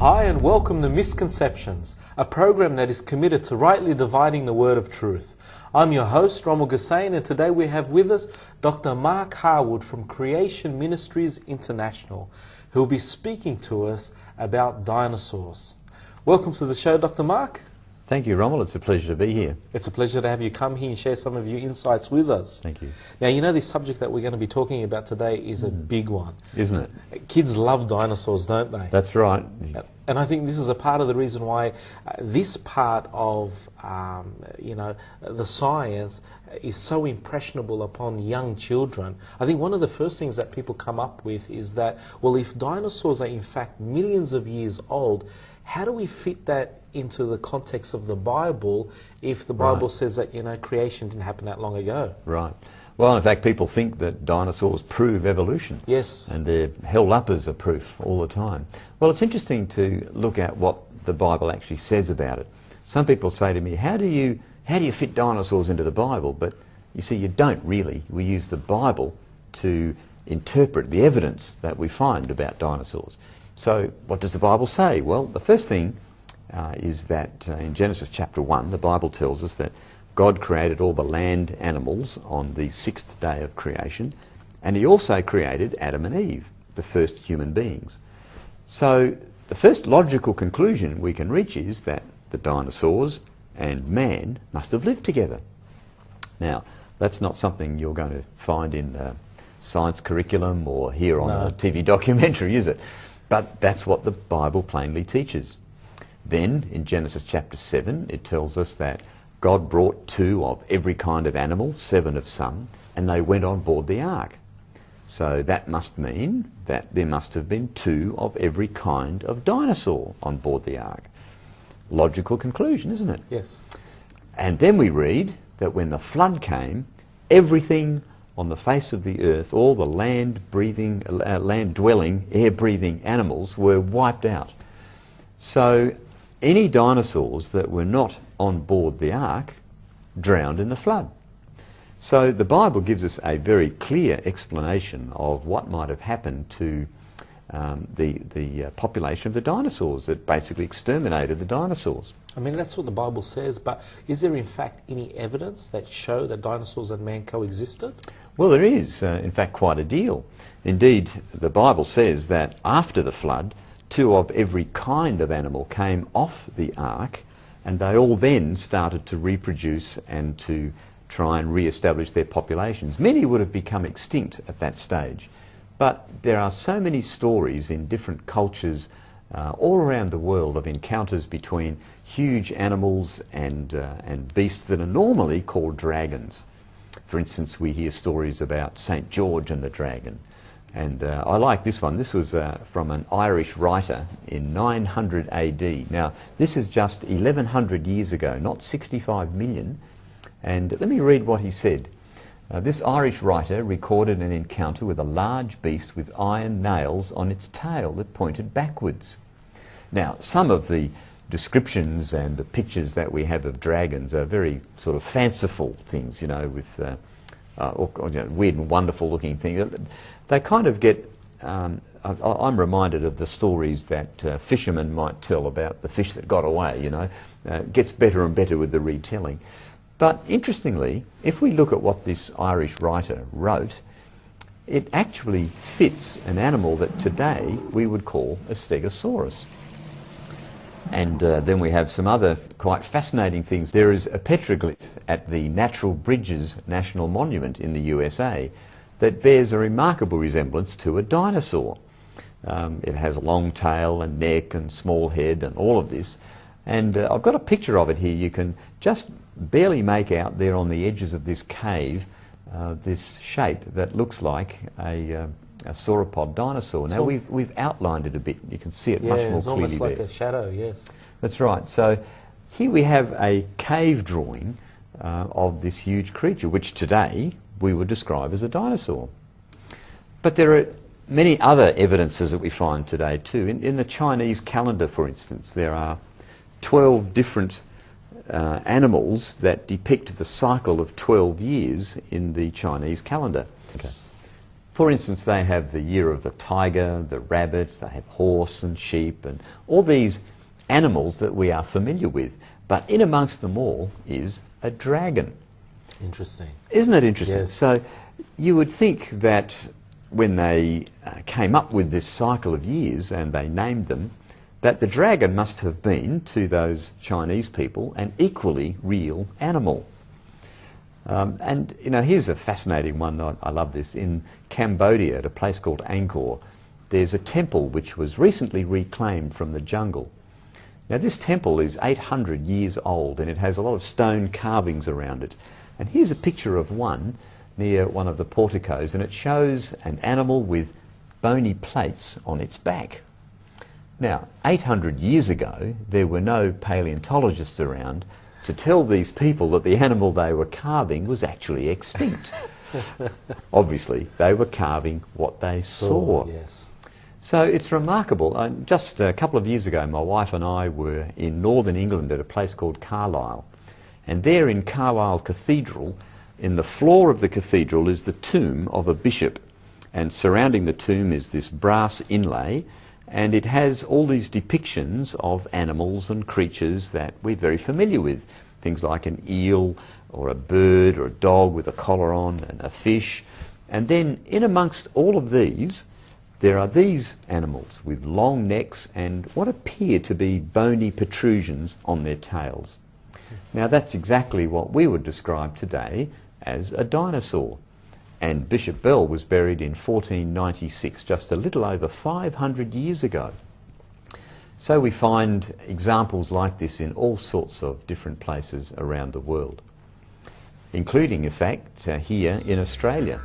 Hi and welcome to Misconceptions, a program that is committed to rightly dividing the word of truth. I'm your host, Rommel Gussain, and today we have with us Dr. Mark Harwood from Creation Ministries International, who will be speaking to us about dinosaurs. Welcome to the show, Dr. Mark. Thank you, Rommel. It's a pleasure to be here. It's a pleasure to have you come here and share some of your insights with us. Thank you. Now, you know this subject that we're going to be talking about today is a big one. Isn't it? Kids love dinosaurs, don't they? That's right. And I think this is a part of the reason why this part of, the science is so impressionable upon young children. I think one of the first things that people come up with is that, well, if dinosaurs are in fact millions of years old, how do we fit that into the context of the Bible if the Bible says that, creation didn't happen that long ago? Right. Well, in fact, people think that dinosaurs prove evolution. Yes. And they're held up as a proof all the time. Well, it's interesting to look at what the Bible actually says about it. Some people say to me, how do you fit dinosaurs into the Bible? But you see, you don't really. We use the Bible to interpret the evidence that we find about dinosaurs. So what does the Bible say? Well, the first thing is that in Genesis chapter 1, the Bible tells us that God created all the land animals on the sixth day of creation, and he also created Adam and Eve, the first human beings. So the first logical conclusion we can reach is that the dinosaurs and man must have lived together. Now, that's not something you're going to find in science curriculum or here on a TV documentary, is it? But that's what the Bible plainly teaches. Then, in Genesis chapter 7, it tells us that God brought 2 of every kind of animal, 7 of some, and they went on board the ark. So that must mean that there must have been 2 of every kind of dinosaur on board the ark. Logical conclusion, isn't it? Yes. And then we read that when the flood came, everything on the face of the earth, all the land-dwelling, air-breathing animals were wiped out. So any dinosaurs that were not on board the ark drowned in the flood. So the Bible gives us a very clear explanation of what might have happened to the population of the dinosaurs. It basically exterminated the dinosaurs. I mean, that's what the Bible says, but is there in fact any evidence that show that dinosaurs and man coexisted? Well, there is, in fact, quite a deal. Indeed, the Bible says that after the flood, 2 of every kind of animal came off the ark, and they all then started to reproduce and to try and re-establish their populations. Many would have become extinct at that stage. But there are so many stories in different cultures all around the world of encounters between huge animals and beasts that are normally called dragons. For instance, we hear stories about St. George and the dragon. And I like this one. This was from an Irish writer in 900 AD. Now, this is just 1100 years ago, not 65 million. And let me read what he said. This Irish writer recorded an encounter with a large beast with iron nails on its tail that pointed backwards. Now, some of the descriptions and the pictures that we have of dragons are very sort of fanciful things, with weird and wonderful looking things. They kind of get, I'm reminded of the stories that fishermen might tell about the fish that got away, gets better and better with the retelling. But interestingly, if we look at what this Irish writer wrote, it actually fits an animal that today we would call a stegosaurus. And then we have some other quite fascinating things. There is a petroglyph at the Natural Bridges National Monument in the USA that bears a remarkable resemblance to a dinosaur. It has a long tail and neck and small head and all of this. And I've got a picture of it here. You can just barely make out there on the edges of this cave this shape that looks like a sauropod dinosaur. Now we've outlined it a bit. You can see it much more clearly there. It's almost like a shadow, yes. That's right. So here we have a cave drawing of this huge creature, which today we would describe as a dinosaur. But there are many other evidences that we find today too. In the Chinese calendar, for instance, there are 12 different animals that depict the cycle of 12 years in the Chinese calendar. Okay. For instance, they have the year of the tiger, the rabbit, they have horse and sheep and all these animals that we are familiar with. But in amongst them all is a dragon. Interesting. Isn't it interesting? Yes. So you would think that when they came up with this cycle of years and they named them, that the dragon must have been, to those Chinese people, an equally real animal. And, you know, here's a fascinating one. I love this. In Cambodia, at a place called Angkor, there's a temple which was recently reclaimed from the jungle. Now, this temple is 800 years old, and it has a lot of stone carvings around it. And here's a picture of one near one of the porticos, and it shows an animal with bony plates on its back. Now, 800 years ago, there were no paleontologists around to tell these people that the animal they were carving was actually extinct. Obviously, they were carving what they saw. Yes. So it's remarkable. Just a couple of years ago, my wife and I were in northern England at a place called Carlisle. And there in Carlisle Cathedral, in the floor of the cathedral is the tomb of a bishop. And surrounding the tomb is this brass inlay, and it has all these depictions of animals and creatures that we're very familiar with. Things like an eel, or a bird, or a dog with a collar on, and a fish. And then in amongst all of these, there are these animals with long necks and what appear to be bony protrusions on their tails. Now that's exactly what we would describe today as a dinosaur. And Bishop Bell was buried in 1496, just a little over 500 years ago. So we find examples like this in all sorts of different places around the world, including, in fact, here in Australia.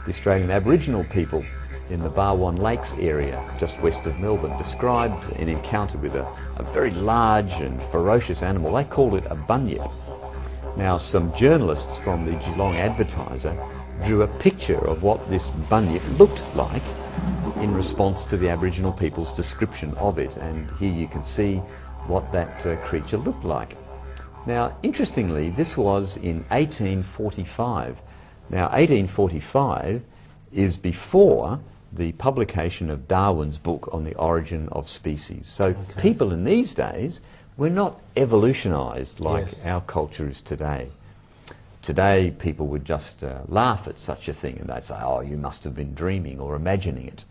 The Australian Aboriginal people in the Barwon Lakes area, just west of Melbourne, described an encounter with a very large and ferocious animal. They called it a bunyip. Now, some journalists from the Geelong Advertiser drew a picture of what this bunyip looked like in response to the Aboriginal people's description of it, and here you can see what that creature looked like. Now, interestingly, this was in 1845. Now, 1845 is before the publication of Darwin's book on the origin of species. So people in these days were not evolutionised like our culture is today. Today, people would just laugh at such a thing, and they'd say, oh, you must have been dreaming or imagining it.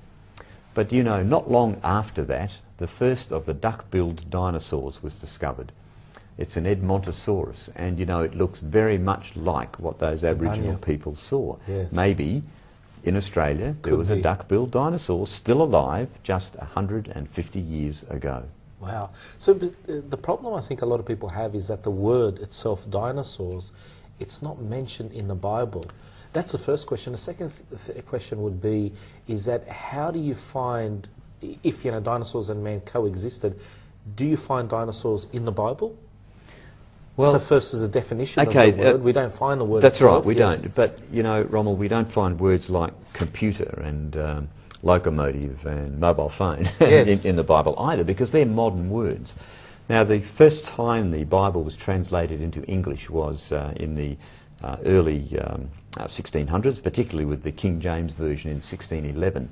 But, you know, not long after that, the first of the duck-billed dinosaurs was discovered. It's an Edmontosaurus, and, you know, it looks very much like what those Aboriginal people saw. Yes. Maybe in Australia there was a duck-billed dinosaur still alive just 150 years ago. Wow. So the problem I think a lot of people have is that the word itself, dinosaurs, it's not mentioned in the Bible. That's the first question. The second question would be, is that how do you find, if, you know, dinosaurs and man coexisted, do you find dinosaurs in the Bible? Well, so first is a definition of the word. We don't find the word That's itself, right, we don't. But, you know, Rommel, we don't find words like computer and locomotive and mobile phone in the Bible either, because they're modern words. Now, the first time the Bible was translated into English was in the early 1600s, particularly with the King James Version in 1611.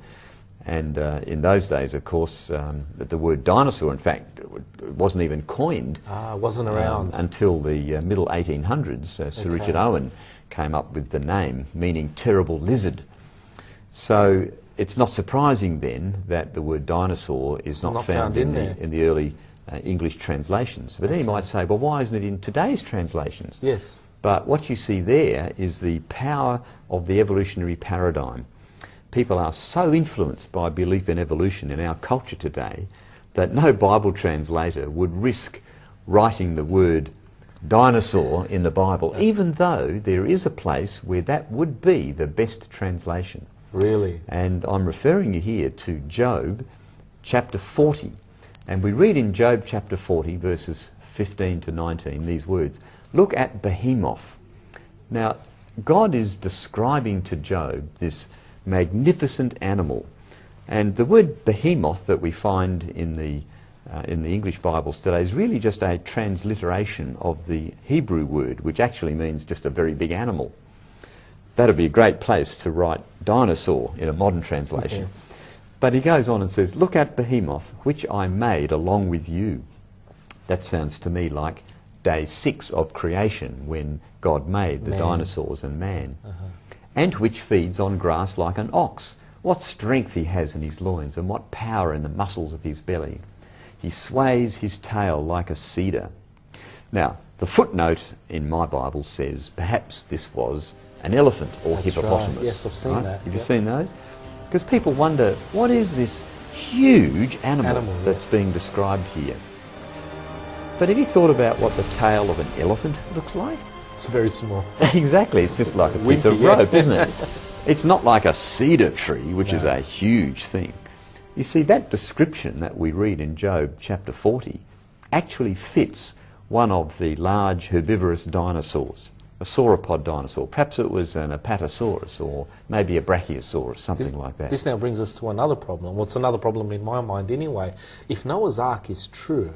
And in those days, of course, the word dinosaur, in fact, wasn't even coined. Wasn't around. Until the middle 1800s. Sir Richard Owen came up with the name, meaning terrible lizard. So it's not surprising then that the word dinosaur is not found in the early English translations. But then you might say, well, why isn't it in today's translations? Yes. But what you see there is the power of the evolutionary paradigm. People are so influenced by belief in evolution in our culture today that no Bible translator would risk writing the word dinosaur in the Bible, even though there is a place where that would be the best translation. Really? And I'm referring you here to Job chapter 40. And we read in Job chapter 40, verses 15 to 19, these words. Look at Behemoth. Now, God is describing to Job this magnificent animal. And the word behemoth that we find in the English Bibles today is really just a transliteration of the Hebrew word, which actually means just a very big animal. that'd be a great place to write dinosaur in a modern translation. Yes. But he goes on and says, look at Behemoth, which I made along with you. That sounds to me like day 6 of creation, when God made the dinosaurs and man. And which feeds on grass like an ox. What strength he has in his loins, and what power in the muscles of his belly. He sways his tail like a cedar. Now, the footnote in my Bible says perhaps this was an elephant or That's hippopotamus. right. Yes, I've seen that. Have you seen those? Because people wonder, what is this huge animal that's being described here? But have you thought about what the tail of an elephant looks like? It's very small. Exactly, it's just like a piece of rope, isn't it? It's not like a cedar tree, which is a huge thing. You see, that description that we read in Job chapter 40 actually fits one of the large herbivorous dinosaurs, a sauropod dinosaur. Perhaps it was an apatosaurus or maybe a brachiosaurus, something like that. This now brings us to another problem. Well, it's another problem in my mind anyway. If Noah's Ark is true,